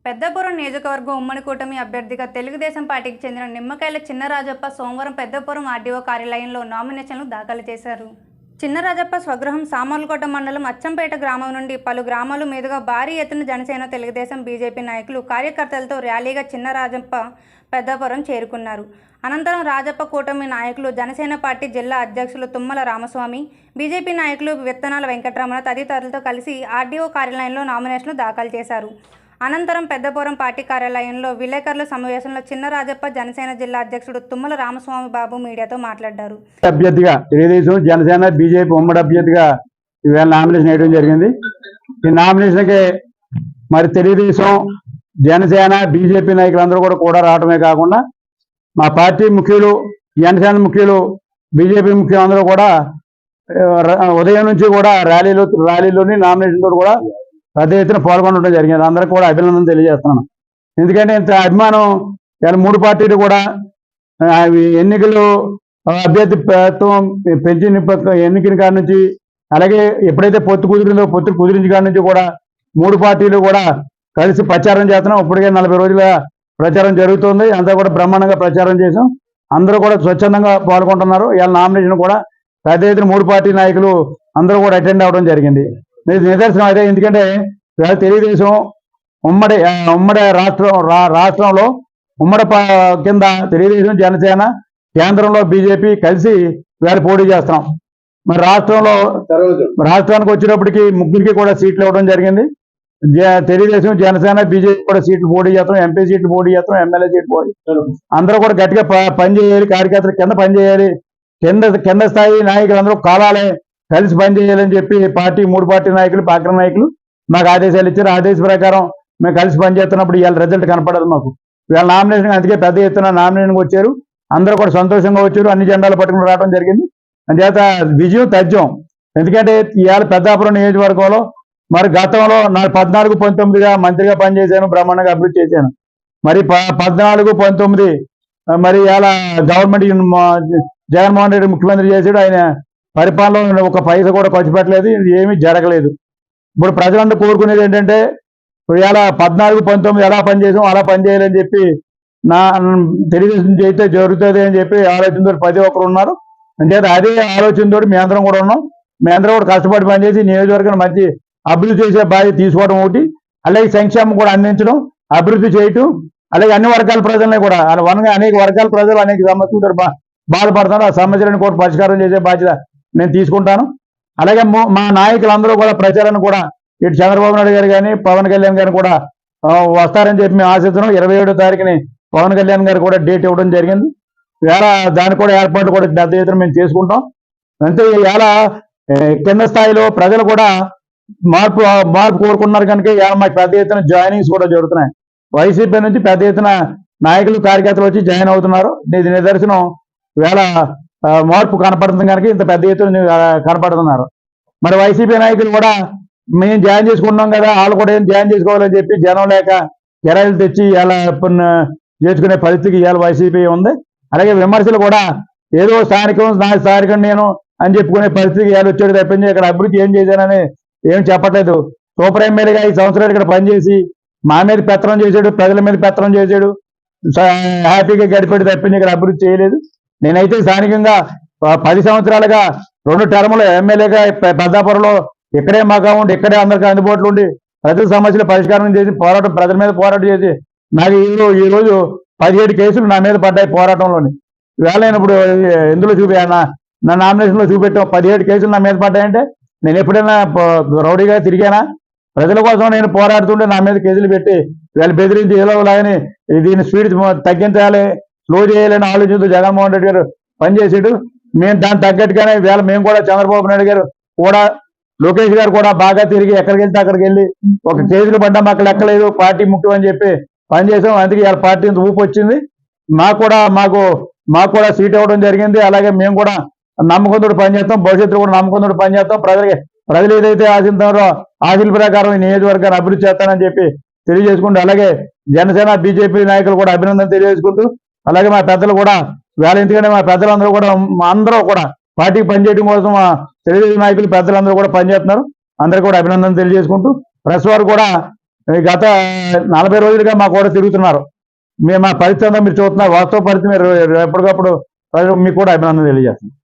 పెద్దపురం నియోజకవర్గం ఉమ్మడి కూటమి అభ్యర్థిగా తెలుగుదేశం పార్టీకి చెందిన నిమ్మకాయల చిన్నరాజప్ప సోమవారం పెద్దపురం ఆర్డీఓ కార్యాలయంలో నామినేషన్లు దాఖలు చేశారు. చిన్నరాజప్ప స్వగృహం సామర్లకోట మండలం అచ్చంపేట గ్రామం నుండి పలు గ్రామాల మీదుగా భారీ ఎత్తున జనసేన, తెలుగుదేశం, బీజేపీ నాయకులు, కార్యకర్తలతో ర్యాలీగా చిన్నరాజప్ప పెద్దపురం చేరుకున్నారు. అనంతరం రాజప్ప కూటమి నాయకులు, జనసేన పార్టీ జిల్లా అధ్యక్షులు తుమ్మల రామస్వామి, బీజేపీ నాయకులు విత్తనాల వెంకటరమణ తదితరులతో కలిసి ఆర్డీఓ కార్యాలయంలో నామినేషన్లు దాఖలు చేశారు. అనంతరం పెద్దపురం పార్టీ కార్యాలయంలో విలేకరుల సమావేశంలో చిన్నరాజప్ప, జనసేన జిల్లా అధ్యక్షుడు తుమ్మల రామస్వామి బాబు మీడియాతో మాట్లాడారు. అభ్యర్థిగా తెలుగుదేశం, జనసేన, బీజేపీ ఉమ్మడి అభ్యర్థిగా ఇవాళ నామినేషన్ వేయడం జరిగింది. ఈ నామినేషన్కి మరి తెలుగుదేశం, జనసేన, బీజేపీ నాయకులందరూ కూడా రావడమే కాకుండా మా పార్టీ ముఖ్యులు, జనసేన ముఖ్యులు, బీజేపీ ముఖ్యులు అందరూ కూడా ఉదయం నుంచి కూడా ర్యాలీలోని నామినేషన్తో కూడా పెద్ద ఎత్తున పాల్గొనడం జరిగింది. అందరికీ కూడా అభినందన తెలియజేస్తున్నాను. ఎందుకంటే ఇంత అభిమానం ఇలా మూడు పార్టీలు కూడా ఎన్నికలు అభ్యర్థిత్వం పెంచిన ఎన్నికల కాడి నుంచి, అలాగే ఎప్పుడైతే పొత్తు కుదిరించిన కాడి నుంచి కూడా మూడు పార్టీలు కూడా కలిసి ప్రచారం చేస్తున్నాం. ఇప్పటికే 40 రోజుల ప్రచారం జరుగుతుంది. అంతా కూడా బ్రహ్మాండంగా ప్రచారం చేసాం. అందరూ కూడా స్వచ్ఛందంగా పాల్గొంటున్నారు. ఇవాళ నామినేషన్ కూడా పెద్ద ఎత్తున మూడు పార్టీ నాయకులు అందరూ కూడా అటెండ్ అవ్వడం జరిగింది. నిదర్శనం అదే. ఎందుకంటే ఇవాళ తెలుగుదేశం ఉమ్మడి రాష్ట్రంలో ఉమ్మడి కింద తెలుగుదేశం, జనసేన, కేంద్రంలో బీజేపీ కలిసి ఇవాళ పోటీ చేస్తున్నాం. మరి రాష్ట్రానికి వచ్చేటప్పటికి ముగ్గురికి కూడా సీట్లు ఇవ్వడం జరిగింది. తెలుగుదేశం, జనసేన, బీజేపీ కూడా సీట్లు పోటీ చేస్తాం, ఎంపీ సీట్లు పోటీ చేస్తాం, ఎమ్మెల్యే సీట్లు పోటీ. అందరూ కూడా గట్టిగా పనిచేయాలి. కార్యకర్తలు కింద పనిచేయాలి. కింద స్థాయి నాయకులు అందరూ కావాలి, కలిసి పనిచేయాలని చెప్పి మూడు పార్టీ నాయకులు, పార్టీ నాయకులు మాకు ఆదేశాలు ఇచ్చారు. ఆదేశ ప్రకారం మేము కలిసి పనిచేస్తున్నప్పుడు ఇవాళ రిజల్ట్ కనపడదు మాకు. ఇవాళ నామినేషన్ అందుకే పెద్ద ఎత్తున నామినేషన్కి వచ్చారు. అందరూ కూడా సంతోషంగా వచ్చారు. అన్ని జెండాలు పట్టుకుని రావడం జరిగింది. అందుచేత విజయం తథ్యం. ఎందుకంటే ఇవాళ పెద్దాపురం నియోజకవర్గంలో మరి గతంలో 14, 19గా మంత్రిగా పనిచేశాను, బ్రహ్మాండంగా అభివృద్ధి చేశాను. మరి 14, 19 మరి ఇవాళ గవర్నమెంట్ జగన్మోహన్ రెడ్డి ముఖ్యమంత్రి చేశాడు. ఆయన పరిపాలనలో ఒక పైసా కూడా ఖర్చు పెట్టలేదు, ఏమీ జరగలేదు. ఇప్పుడు ప్రజలందరూ కోరుకునేది ఏంటంటే ఇవాళ 14, 19 ఎలా పనిచేసాం అలా పనిచేయాలని చెప్పి తెలుగుదేశం చేస్తే జరుగుతుంది అని చెప్పి ఆలోచనతో ప్రతి ఒక్కరు ఉన్నారు. అంచేత అదే ఆలోచనతో మీ అందరం కూడా ఉన్నాం. మీ అందరం కూడా కష్టపడి పనిచేసి నియోజకవర్గాన్ని మంచి అభివృద్ధి చేసే బాధ్యత తీసుకోవడం ఒకటి, అలాగే సంక్షేమం కూడా అందించడం, అభివృద్ధి చేయటం, అలాగే అన్ని వర్గాల ప్రజలని కూడా అనేక వర్గాల ప్రజలు అనేక సమస్యలతో బాధపడతారు. ఆ సమస్యలను కూడా పరిష్కారం చేసే బాధ్యత నేను తీసుకుంటాను. అలాగే మా నాయకులందరూ కూడా ప్రచారాన్ని కూడా ఇటు చంద్రబాబు నాయుడు గారు కానీ, పవన్ కళ్యాణ్ గారు కూడా వస్తారని చెప్పి మేము ఆశిస్తున్నాం. 27వ తారీఖుని పవన్ కళ్యాణ్ గారు కూడా డేట్ ఇవ్వడం జరిగింది. ఇవాళ దానికి కూడా ఏర్పాటు కూడా పెద్ద ఎత్తున మేము చేసుకుంటాం. అంతే ఇవాళ కింద స్థాయిలో ప్రజలు కూడా మార్పు కోరుకున్నారు కనుక ఇవాళ మాకు పెద్ద ఎత్తున జాయినింగ్స్ కూడా జరుగుతున్నాయి. వైసీపీ నుంచి పెద్ద ఎత్తున నాయకులు, కార్యకర్తలు వచ్చి జాయిన్ అవుతున్నారు. ఇది నిదర్శనం. ఇవాళ మార్పు కనపడుతుంది కనుక ఇంత పెద్ద ఎత్తున కనపడుతున్నారు. మరి వైసీపీ నాయకులు కూడా మేము జాయిన్ చేసుకున్నాం కదా, వాళ్ళు కూడా ఏం జాయిన్ చేసుకోవాలని చెప్పి జనం లేక కిరాయిలు తెచ్చి ఇలా చేసుకునే పరిస్థితికి ఇవాళ వైసీపీ ఉంది. అలాగే విమర్శలు కూడా ఏదో స్థానికం నేను అని చెప్పుకునే పరిస్థితికి ఇవాళ వచ్చాడు తప్పించి ఇక్కడ అభివృద్ధి ఏం చేశానని ఏం చెప్పట్లేదు. సూపర్ ఎమ్మెల్యేగా 5 సంవత్సరాలు ఇక్కడ పనిచేసి మా మీద పెత్తనం చేశాడు, ప్రజల మీద పెత్తనం చేశాడు, హ్యాపీగా గడిపాడు తప్పించి ఇక్కడ అభివృద్ధి చేయలేదు. నేనైతే స్థానికంగా 10 సంవత్సరాలుగా 2 టర్ములు ఎమ్మెల్యేగా పెద్దాపురంలో ఇక్కడే మాగా ఉండి, ఇక్కడే అందరికీ అందుబాటులో ఉండి ప్రజల సమస్యలు పరిష్కారం చేసి ప్రజల మీద పోరాటం చేసి నాకు ఈ రోజు 17 కేసులు నా మీద పడ్డాయి పోరాటంలోని. ఇవాళ నేను ఇప్పుడు ఎందులో నా నామినేషన్లో చూపెట్టాం 17 కేసులు నా మీద పడ్డాయంటే నేను ఎప్పుడైనా రౌడీగా తిరిగానా? ప్రజల కోసం నేను పోరాడుతుంటే నా మీద కేసులు పెట్టి వీళ్ళు బెదిరించి ఏలోలాగని దీన్ని స్పీడ్ తగ్గించాలి, స్లో చేయాలని ఆలోచనతో జగన్మోహన్ రెడ్డి గారు పనిచేసాడు. మేము దానికి తగ్గట్టుగానే వేళ మేము కూడా చంద్రబాబు నాయుడు గారు కూడా, లోకేష్ గారు కూడా బాగా తిరిగి ఎక్కడికి వెళ్తే అక్కడికి వెళ్ళి ఒక కేసులు పడ్డా మాకు లెక్కలేదు, పార్టీ ముఖ్యం అని చెప్పి పనిచేసాం. అందుకే ఇవాళ పార్టీ ఇంత ఊపు వచ్చింది. మాకు కూడా సీట్ ఇవ్వడం జరిగింది. అలాగే మేము కూడా నమ్మకంతో పనిచేస్తాం, భవిష్యత్తులో కూడా నమ్మకంతో పనిచేస్తాం. ప్రజలు ఏదైతే ఆశిస్తారో ఆశల ప్రకారం ఈ నియోజకవర్గాన్ని అభివృద్ధి చేస్తానని చెప్పి తెలియజేసుకుంటూ, అలాగే జనసేన, బీజేపీ నాయకులు కూడా అభినందన తెలియజేసుకుంటూ, అలాగే మా పెద్దలు కూడా ఎందుకంటే మా పెద్దలందరూ కూడా అందరూ కూడా పార్టీకి పనిచేయడం కోసం తెలుగుదేశం నాయకులు పెద్దలందరూ కూడా పనిచేస్తున్నారు. అందరికీ కూడా అభినందన తెలియజేసుకుంటూ ప్రెస్ వారు కూడా గత 40 రోజులుగా మా కూడా తిరుగుతున్నారు. మేము మా పరిస్థితి మీరు చూస్తున్నారు, వాస్తవ పరిస్థితి మీరు ఎప్పటికప్పుడు మీకు కూడా అభినందన తెలియజేస్తున్నాం.